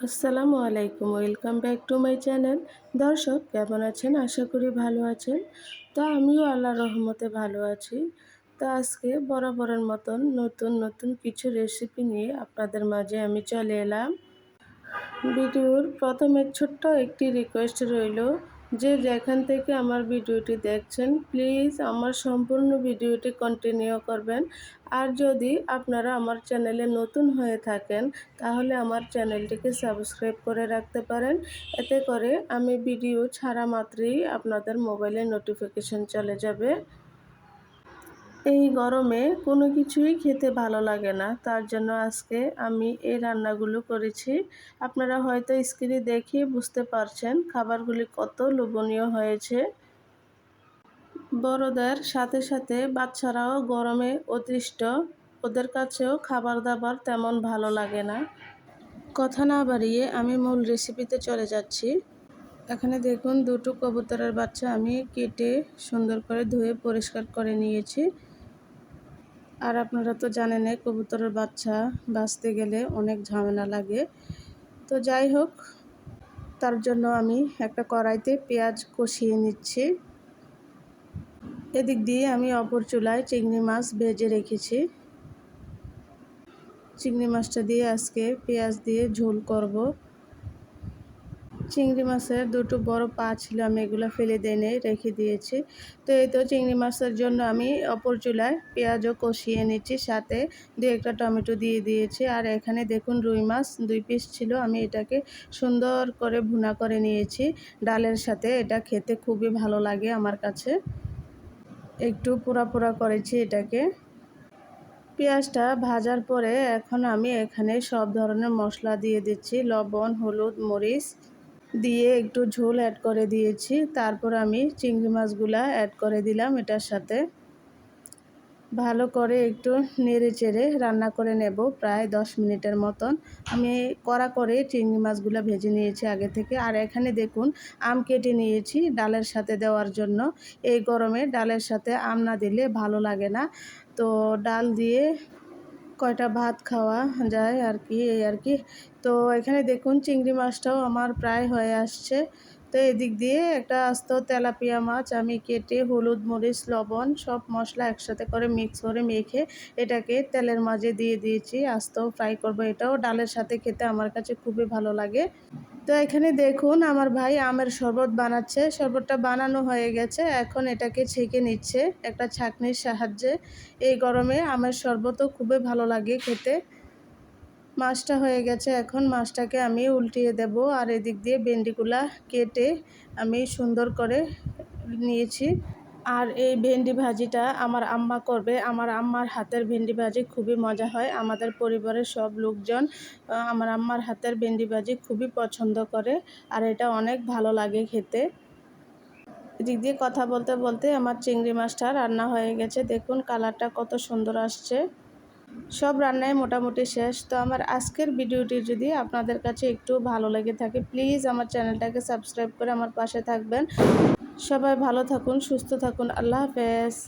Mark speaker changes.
Speaker 1: আসসালামু আলাইকুম, welcome back to my channel. দর্শক কেমন আছেন? আশা করি ভালো আছেন। তো আমিও আল্লাহর রহমতে ভালো আছি। তো আজকে বরাবরের মতন নতুন নতুন কিছু রেসিপি নিয়ে আপনাদের মাঝে আমি চলে এলাম। ভিডিওর প্রথমে ছোট্ট একটি রিকোয়েস্ট রইল, যে যেখান থেকে আমার ভিডিওটি দেখছেন প্লিজ আমার সম্পূর্ণ ভিডিওটি কন্টিনিউ করবেন। আর যদি আপনারা আমার চ্যানেলে নতুন হয়ে থাকেন তাহলে আমার চ্যানেলটিকে সাবস্ক্রাইব করে রাখতে পারেন। এতে করে আমি ভিডিও ছাড়া মাত্রই আপনাদের মোবাইলে নোটিফিকেশন চলে যাবে। এই গরমে কোনো কিছুই খেতে ভালো লাগে না, তার জন্য আজকে আমি এই রান্নাগুলো করেছি। আপনারা হয়তো স্ক্রিনে দেখে বুঝতে পারছেন খাবারগুলি কত লোভনীয় হয়েছে। বড়দের সাথে সাথে বাচ্চারাও গরমে অতিষ্ঠ, ওদের কাছেও খাবার দাবার তেমন ভালো লাগে না। কথা না বাড়িয়ে আমি মূল রেসিপিতে চলে যাচ্ছি। এখানে দেখুন দুটো কবুতরের বাচ্চা আমি কেটে সুন্দর করে ধুয়ে পরিষ্কার করে নিয়েছি। আর আপনারা তো জানেনই কবুতরের বাচ্চা বাঁচতে গেলে অনেক ঝামেলা লাগে। তো যাই হোক, তার জন্য আমি একটা কড়াইতে পেঁয়াজ কষিয়ে নিচ্ছি। এদিক দিয়ে আমি অপর চুলায় চিংড়ি মাছ ভেজে রেখেছি। চিংড়ি মাছটা দিয়ে আজকে পেঁয়াজ দিয়ে ঝোল করব। চিংড়ি মাছের দুটো বড় পা ছিল, আমি এগুলো ফেলে দিয়ে রেখে দিয়েছি। তো এই তো চিংড়ি মাছের জন্য আমি অপর চুলায় পেঁয়াজও কষিয়ে নিচ্ছি, সাথে দু একটা টমেটো দিয়ে দিয়েছি। আর এখানে দেখুন রুই মাছ 2 পিস ছিল, আমি এটাকে সুন্দর করে ভুনা করে নিয়েছি ডালের সাথে। এটা খেতে খুবই ভালো লাগে আমার কাছে। একটু পোড়া পোড়া করেছি এটাকে। পেঁয়াজটা ভাজার পরে এখন আমি এখানে সব ধরনের মশলা দিয়ে দিচ্ছি, লবণ, হলুদ, মরিচ দিয়ে একটু ঝোল অ্যাড করে দিয়েছি। তারপর আমি চিংড়ি মাছগুলা অ্যাড করে দিলাম এটার সাথে। ভালো করে একটু নেড়ে চেড়ে রান্না করে নেব প্রায় 10 মিনিটের মতন। আমি কড়া করে চিংড়ি মাছগুলো ভেজে নিয়েছি আগে থেকে। আর এখানে দেখুন আম কেটে নিয়েছি ডালের সাথে দেওয়ার জন্য। এই গরমে ডালের সাথে আম না দিলে ভালো লাগে না। তো ডাল দিয়ে কয়টা ভাত খাওয়া যায় আর কি, এই আর কি। তো এখানে দেখুন চিংড়ি মাছটাও আমার প্রায় হয়ে আসছে। তো এদিক দিয়ে একটা আস্ত তেলাপিয়া মাছ আমি কেটে হলুদ, মরিচ, লবণ সব মশলা একসাথে করে মিক্স করে মেখে এটাকে তেলের মাঝে দিয়ে দিয়েছি। আস্ত ফ্রাই করব, এটাও ডালের সাথে খেতে আমার কাছে খুবই ভালো লাগে। তো এখানে দেখুন আমার ভাই আমের শরবত বানাচ্ছে। শরবতটা বানানো হয়ে গেছে, এখন এটাকে ছেঁকে নিচ্ছে একটা ছাঁকনির সাহায্যে। এই গরমে আমের শরবতও খুবই ভালো লাগে খেতে। মাছটা হয়ে গেছে, এখন মাছটাকে আমি উল্টিয়ে দেব। আর এদিক দিয়ে ভেন্ডিগুলা কেটে আমি সুন্দর করে নিয়েছি। আর এই ভেন্ডি ভাজিটা আমার আম্মা করবে। আমার আম্মার হাতের ভেন্ডি ভাজি খুবই মজা হয়। আমাদের পরিবারের সব লোকজন আমার আম্মার হাতের ভেন্ডি ভাজি খুবই পছন্দ করে, আর এটা অনেক ভালো লাগে খেতে। এদিক দিয়ে কথা বলতে বলতে আমার চিংড়ি মাছটা রান্না হয়ে গেছে। দেখুন কালারটা কত সুন্দর আসছে। সব রান্নাই মোটামুটি শেষ। তো আমার আজকের ভিডিওটি যদি আপনাদের কাছে একটু ভালো লেগে থাকে প্লিজ আমার চ্যানেলটাকে সাবস্ক্রাইব করে আমার পাশে থাকবেন। সবাই ভালো থাকুন, সুস্থ থাকুন। আল্লাহ হাফেজ।